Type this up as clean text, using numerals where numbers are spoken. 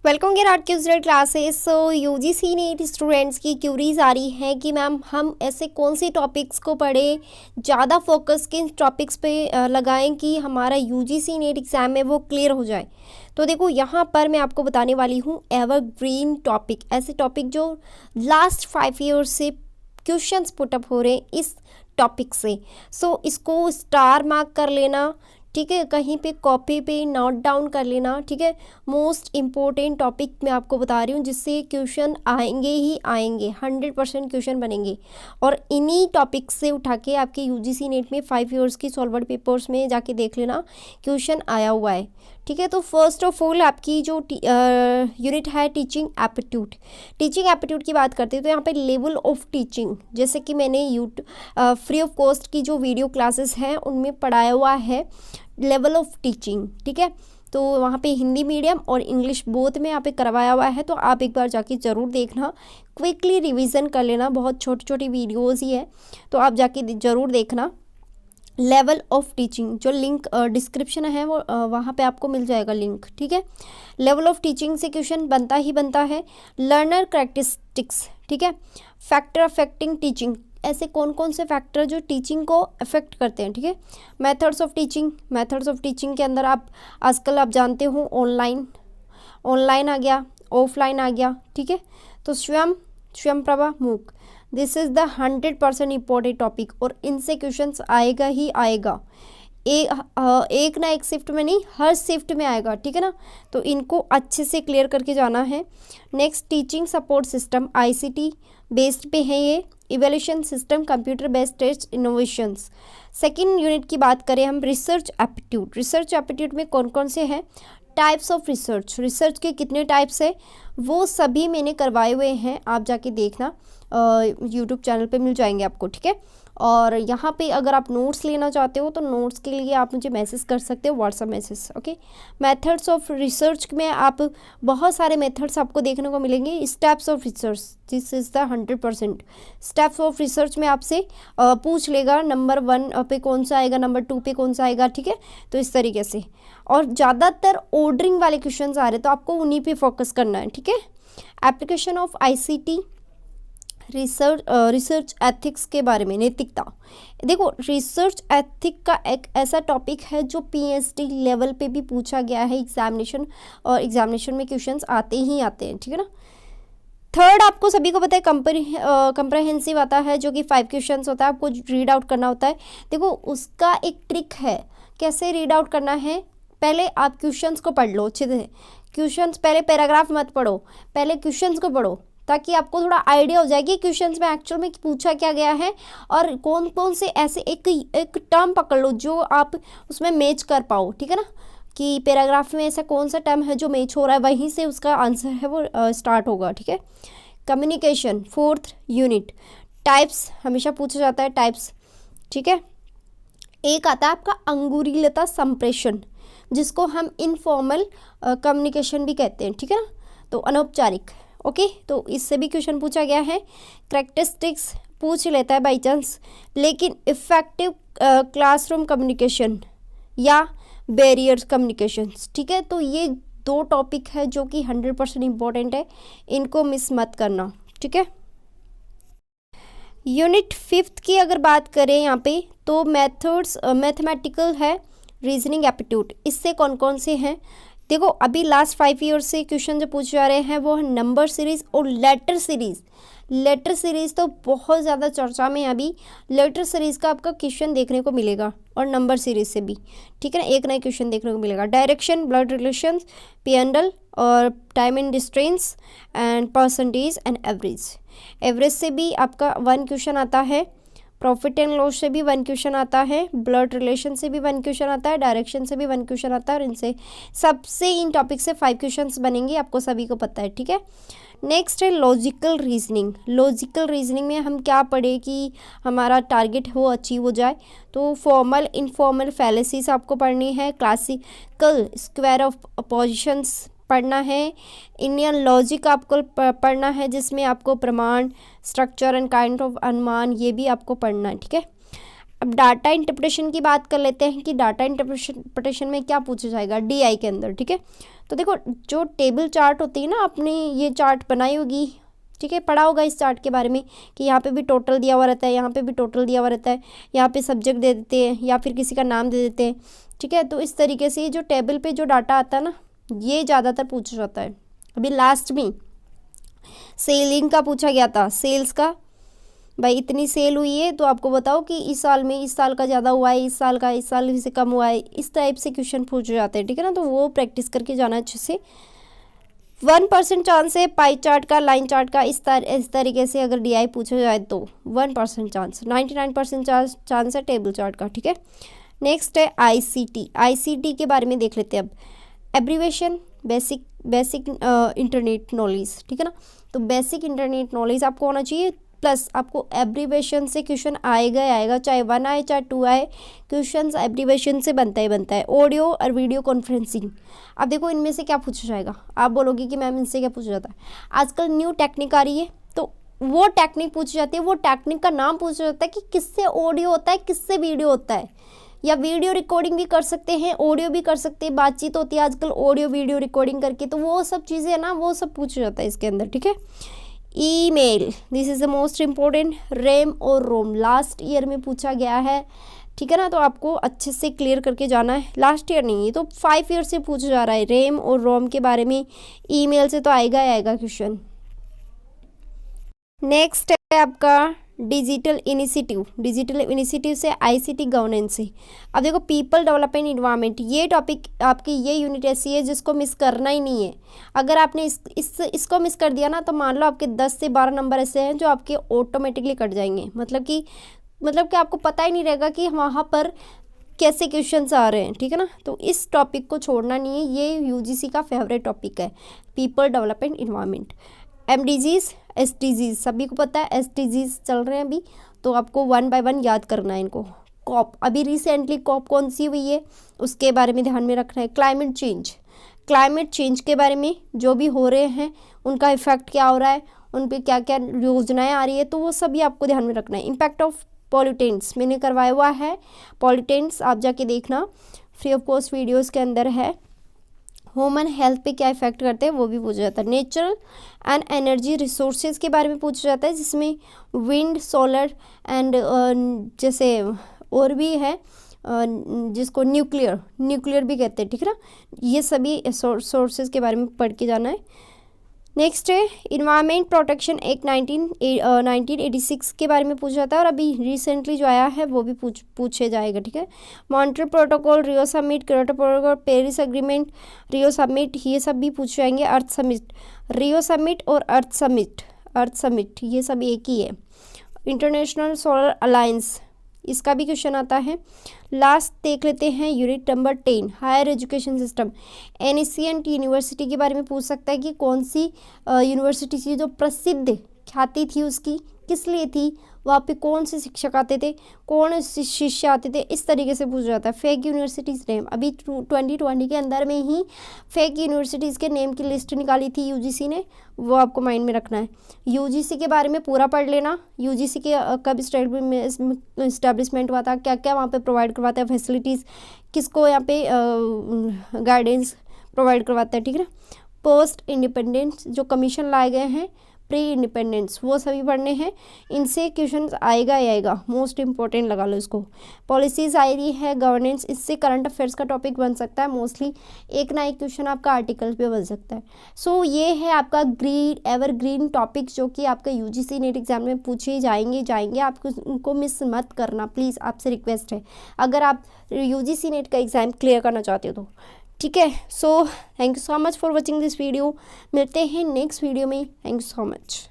Welcome के art Kujur classes. सो UGC NEET students की curies आ रही है कि मैम हम ऐसे कौन से टॉपिक्स को पढ़ें, ज़्यादा फोकस किन टॉपिक्स पे लगाएं कि हमारा यूजीसी नीट एग्ज़ाम में वो क्लियर हो जाए। तो देखो यहाँ पर मैं आपको बताने वाली हूँ एवरग्रीन टॉपिक, ऐसे टॉपिक जो लास्ट 5 ईयर्स से क्वेश्चंस पुटअप हो रहे हैं इस टॉपिक से। सो इसको स्टार मार्क कर लेना, ठीक है, कहीं पे कॉपी पे नोट डाउन कर लेना, ठीक है। मोस्ट इम्पोर्टेंट टॉपिक मैं आपको बता रही हूँ जिससे क्वेश्चन आएंगे ही आएंगे, 100% क्वेश्चन बनेंगे और इन्हीं टॉपिक से उठा के आपके यूजीसी नेट में 5 ईयर्स की सॉल्वर्ड पेपर्स में जाके देख लेना क्वेश्चन आया हुआ है, ठीक है। तो फर्स्ट ऑफ ऑल आपकी जो यूनिट है टीचिंग एप्टीट्यूड, टीचिंग एप्टीट्यूड की बात करते हैं तो यहाँ पे लेवल ऑफ टीचिंग, जैसे कि मैंने फ्री ऑफ कॉस्ट की जो वीडियो क्लासेस हैं उनमें पढ़ाया हुआ है लेवल ऑफ टीचिंग, ठीक है। तो वहाँ पे हिंदी मीडियम और इंग्लिश बोथ में यहाँ पे करवाया हुआ है, तो आप एक बार जाके ज़रूर देखना, क्विकली रिवीजन कर लेना, बहुत छोटी छोटी वीडियोज़ ही है तो आप जाके ज़रूर देखना। लेवल ऑफ टीचिंग जो लिंक डिस्क्रिप्शन है वो वहाँ पे आपको मिल जाएगा लिंक, ठीक है। लेवल ऑफ टीचिंग से क्वेश्चन बनता ही बनता है। लर्नर कैरेक्टरिस्टिक्स, ठीक है। फैक्टर अफेक्टिंग टीचिंग, ऐसे कौन कौन से फैक्टर जो टीचिंग को अफेक्ट करते हैं, ठीक है। Methods of teaching, methods of teaching के अंदर आप आजकल आप जानते हो ऑनलाइन आ गया, ऑफलाइन आ गया, ठीक है। तो स्वयं प्रभा मूक, this is the 100% important topic और इनसे क्वेश्चंस आएगा ही आएगा, एक ना एक शिफ्ट में नहीं, हर शिफ्ट में आएगा, ठीक है ना। तो इनको अच्छे से क्लियर करके जाना है। Next teaching support system, ICT based पे है ये। Evaluation system, computer based test, innovations. Second unit की बात करें हम रिसर्च एप्टीट्यूड, रिसर्च एप्टीट्यूड में कौन कौन से हैं, टाइप्स ऑफ रिसर्च, रिसर्च के कितने टाइप्स है वो सभी मैंने करवाए हुए हैं, आप जाके देखना, यूट्यूब चैनल पे मिल जाएंगे आपको, ठीक है। और यहाँ पे अगर आप नोट्स लेना चाहते हो तो नोट्स के लिए आप मुझे मैसेज कर सकते हो, WhatsApp message, okay. Methods of research में आप बहुत सारे मेथड्स आपको देखने को मिलेंगे। Steps of research, this is the 100%। Steps of research में आपसे पूछ लेगा नंबर 1 पे कौन सा आएगा, नंबर 2 पे कौन सा आएगा, ठीक है। तो इस तरीके से, और ज़्यादातर ऑर्डरिंग वाले क्वेश्चन आ रहे हैं तो आपको उन्हीं पे फोकस करना है, ठीक है। Application of ICT, research ethics के बारे में, नैतिकता। देखो रिसर्च एथिक का एक ऐसा टॉपिक है जो पीएचडी लेवल पे भी पूछा गया है एग्जामिनेशन, और एग्जामिनेशन में क्वेश्चंस आते ही आते हैं, ठीक है ना। थर्ड आपको सभी को पता है कंप्रहेंसिव आता है जो कि 5 क्वेश्चंस होता है, आपको रीड आउट करना होता है। देखो उसका एक ट्रिक है कैसे रीड आउट करना है। पहले आप क्वेश्चंस को पढ़ लो अच्छे से, क्वेश्चंस पहले पैराग्राफ मत पढ़ो, पहले क्वेश्चंस को पढ़ो ताकि आपको थोड़ा आइडिया हो जाएगी क्वेश्चंस में एक्चुअल में पूछा क्या गया है, और कौन कौन से ऐसे एक टर्म पकड़ लो जो आप उसमें मैच कर पाओ, ठीक है ना, कि पैराग्राफ में ऐसा कौन सा टर्म है जो मैच हो रहा है, वहीं से उसका आंसर है वो स्टार्ट होगा, ठीक है। Communication, 4th unit. टाइप्स हमेशा पूछा जाता है, टाइप्स, ठीक है। एक आता है आपका अंगुरीलता संप्रेषण, जिसको हम इनफॉर्मल कम्युनिकेशन भी कहते हैं, ठीक है ना, तो अनौपचारिक, ओके। तो इससे भी क्वेश्चन पूछा गया है। कैरेक्टरिस्टिक्स पूछ लेता है बाई चांस, लेकिन इफेक्टिव क्लासरूम कम्युनिकेशन या बैरियर कम्युनिकेशन, ठीक है। तो ये 2 टॉपिक है जो कि 100% इम्पोर्टेंट है, इनको मिस मत करना, ठीक है। यूनिट 5th की अगर बात करें यहाँ पे तो मेथड्स मैथमेटिकल है, रीजनिंग एप्टीट्यूड। इससे कौन कौन से हैं, देखो अभी लास्ट 5 ईयर्स से क्वेश्चन जो पूछे जा रहे हैं वो है नंबर सीरीज और लेटर सीरीज। लेटर सीरीज तो बहुत ज़्यादा चर्चा में है अभी, लेटर सीरीज का आपका क्वेश्चन देखने को मिलेगा और नंबर सीरीज से भी, ठीक है ना, एक नया क्वेश्चन देखने को मिलेगा। डायरेक्शन, ब्लड रिलेशंस, पियंडल और time and distance and percentage and average. Average से भी आपका 1 क्वेश्चन आता है, प्रॉफिट एंड लॉस से भी 1 क्वेश्चन आता है, ब्लड रिलेशन से भी 1 क्वेश्चन आता है, डायरेक्शन से भी 1 क्वेश्चन आता है, और इनसे सबसे इन टॉपिक से 5 क्वेश्चंस बनेंगे, आपको सभी को पता है, ठीक है। नेक्स्ट है लॉजिकल रीजनिंग। लॉजिकल रीजनिंग में हम क्या पढ़े कि हमारा टारगेट हो अचीव हो जाए, तो फॉर्मल इनफॉर्मल फैलेसीज आपको पढ़नी है, क्लासिकल स्क्वायर ऑफ अपोजिशंस पढ़ना है, इंडियन लॉजिक आपको पढ़ना है जिसमें आपको प्रमाण, स्ट्रक्चर एंड काइंड ऑफ अनुमान ये भी आपको पढ़ना है, ठीक है। अब डाटा इंटरप्रिटेशन की बात कर लेते हैं कि डाटा इंटरप्रिटेशन में क्या पूछा जाएगा डीआई के अंदर, ठीक है। तो देखो जो टेबल चार्ट होती है ना, आपने ये चार्ट बनाई होगी, ठीक है, पढ़ा होगा इस चार्ट के बारे में कि यहाँ पे भी टोटल दिया हुआ रहता है, यहाँ पे भी टोटल दिया हुआ रहता है, यहाँ पे सब्जेक्ट दे देते हैं या फिर किसी का नाम दे देते हैं, ठीक है। तो इस तरीके से जो टेबल पे जो डाटा आता है ना, ये ज़्यादातर पूछा जाता है। अभी लास्ट में सेलिंग का पूछा गया था, सेल्स का, भाई इतनी सेल हुई है तो आपको बताओ कि इस साल में, इस साल का ज़्यादा हुआ है, इस साल से कम हुआ है, इस टाइप से क्वेश्चन पूछे जाते हैं, ठीक है ना। तो वो प्रैक्टिस करके जाना अच्छे से। 1% चांस है पाई चार्ट का, लाइन चार्ट का, इस तरीके से अगर डीआई पूछा जाए तो 1% चांस, 99% चांस है टेबल चार्ट का, ठीक है। नेक्स्ट है आईसीटी के बारे में देख लेते हैं अब। एब्रीवेशन, बेसिक इंटरनेट नॉलेज, ठीक है ना। तो बेसिक इंटरनेट नॉलेज आपको होना चाहिए, प्लस आपको एब्रीवेशन से क्वेश्चन आएगा, चाहे 1 आए चाहे 2 आए, क्वेश्चन एब्रीवेशन से बनता है। ऑडियो और वीडियो कॉन्फ्रेंसिंग, अब देखो इनमें से क्या पूछा जाएगा। आप बोलोगे कि मैम इनसे क्या पूछा जाता है, आजकल न्यू टेक्निक आ रही है तो वो टेक्निक पूछी जाती है, वो टेक्निक का नाम पूछा जाता है कि किससे ऑडियो होता है, किससे वीडियो होता है, या वीडियो रिकॉर्डिंग भी कर सकते हैं, ऑडियो भी कर सकते हैं, बातचीत होती है आजकल ऑडियो वीडियो रिकॉर्डिंग करके, तो वो सब चीज़ें है ना, वो सब पूछा जाता है इसके अंदर, ठीक है। Email, this is the most important. RAM और रोम लास्ट ईयर में पूछा गया है, ठीक है ना। तो आपको अच्छे से क्लियर करके जाना है, लास्ट ईयर नहीं, ये तो 5 ईयर से पूछा जा रहा है रैम और रोम के बारे में। ईमेल से तो आएगा ही आएगा क्वेश्चन। नेक्स्ट है आपका डिजिटल इनिशिएटिव से आईसीटी गवर्नेंस से। अब देखो पीपल डेवलपमेंट इन्वायरमेंट, ये टॉपिक आपकी ये यूनिट ऐसी है जिसको मिस करना ही नहीं है। अगर आपने इसको मिस कर दिया ना, तो मान लो आपके 10 से 12 नंबर ऐसे हैं जो आपके ऑटोमेटिकली कट जाएंगे, मतलब कि आपको पता ही नहीं रहेगा कि वहाँ पर कैसे क्वेश्चंस आ रहे हैं, ठीक है ना। तो इस टॉपिक को छोड़ना नहीं है, ये यूजीसी का फेवरेट टॉपिक है, पीपल डेवलपमेंट इन्वायरमेंट। एमडीजीज, एसडीजीज, सभी को पता है एसडीजीज चल रहे हैं अभी, तो आपको 1 बाय 1 याद करना है इनको। कॉप, अभी रिसेंटली कॉप कौन सी हुई है उसके बारे में ध्यान में रखना है। क्लाइमेट चेंज के बारे में जो भी हो रहे हैं उनका इफेक्ट क्या हो रहा है, उन पर क्या क्या योजनाएं आ रही है, तो वो सभी आपको ध्यान में रखना है। इम्पैक्ट ऑफ पॉल्यूटेंट्स मैंने करवाया हुआ है, पॉल्यूटेंट्स आप जाके देखना, फ्री ऑफ कॉस्ट वीडियोज़ के अंदर है। ह्यूमन हेल्थ पे क्या इफेक्ट करते हैं वो भी पूछा जाता है। नेचुरल एंड एनर्जी रिसोर्सेज के बारे में पूछा जाता है, जिसमें विंड, सोलर एंड जैसे और भी है जिसको न्यूक्लियर भी कहते हैं, ठीक है ना। ये सभी सोर्सेज के बारे में पढ़ के जाना है। नेक्स्ट है इन्वायरमेंट प्रोटेक्शन एक्ट 1986 के बारे में पूछा जाता है, और अभी रिसेंटली जो आया है वो भी पूछे जाएगा, ठीक है। Montreal Protocol, Rio Summit, Kyoto Protocol, Paris Agreement, Rio Summit, ये सब भी पूछे जाएंगे। अर्थ समिट, रियो समिट और अर्थ समिट ये सब एक ही है। इंटरनेशनल सोलर अलायंस, इसका भी क्वेश्चन आता है। लास्ट देख लेते हैं unit number 10, higher education system. Ancient university के बारे में पूछ सकता है कि कौन सी यूनिवर्सिटी थी जो प्रसिद्ध ख्याति थी उसकी, किस लिए थी, वहाँ पे कौन से शिक्षक आते थे, कौन शिष्य आते थे, इस तरीके से पूछा जाता है। फेक यूनिवर्सिटीज़ नेम, अभी 2020 के अंदर में ही फेक यूनिवर्सिटीज़ के नेम की लिस्ट निकाली थी यूजीसी ने, वो आपको माइंड में रखना है। यूजीसी के बारे में पूरा पढ़ लेना, यूजीसी के कब इस्टेब्लिशमेंट हुआ था, क्या क्या वहाँ पे प्रोवाइड करवाता है फैसिलिटीज़, किसको यहाँ पे गाइडेंस प्रोवाइड करवाता है, ठीक है ना। पोस्ट इंडिपेंडेंस जो कमीशन लाए गए हैं, प्री इंडिपेंडेंस, वो सभी पढ़ने हैं, इनसे क्वेश्चन आएगा ही आएगा, मोस्ट इंपॉर्टेंट लगा लो इसको। पॉलिसीज आ रही है, गवर्नेंस, इससे करंट अफेयर्स का टॉपिक बन सकता है, मोस्टली एक ना एक क्वेश्चन आपका आर्टिकल पे बन सकता है। सो ये है आपका एवरग्रीन टॉपिक जो कि आपका यूजीसी नेट एग्जाम में पूछे जाएंगे, आपको उनको मिस मत करना प्लीज़, आपसे रिक्वेस्ट है, अगर आप यूजीसी नेट का एग्ज़ाम क्लियर करना चाहते हो तो, ठीक है। So thank you so much for watching this video, मिलते हैं नेक्स्ट वीडियो में, थैंक यू सो मच।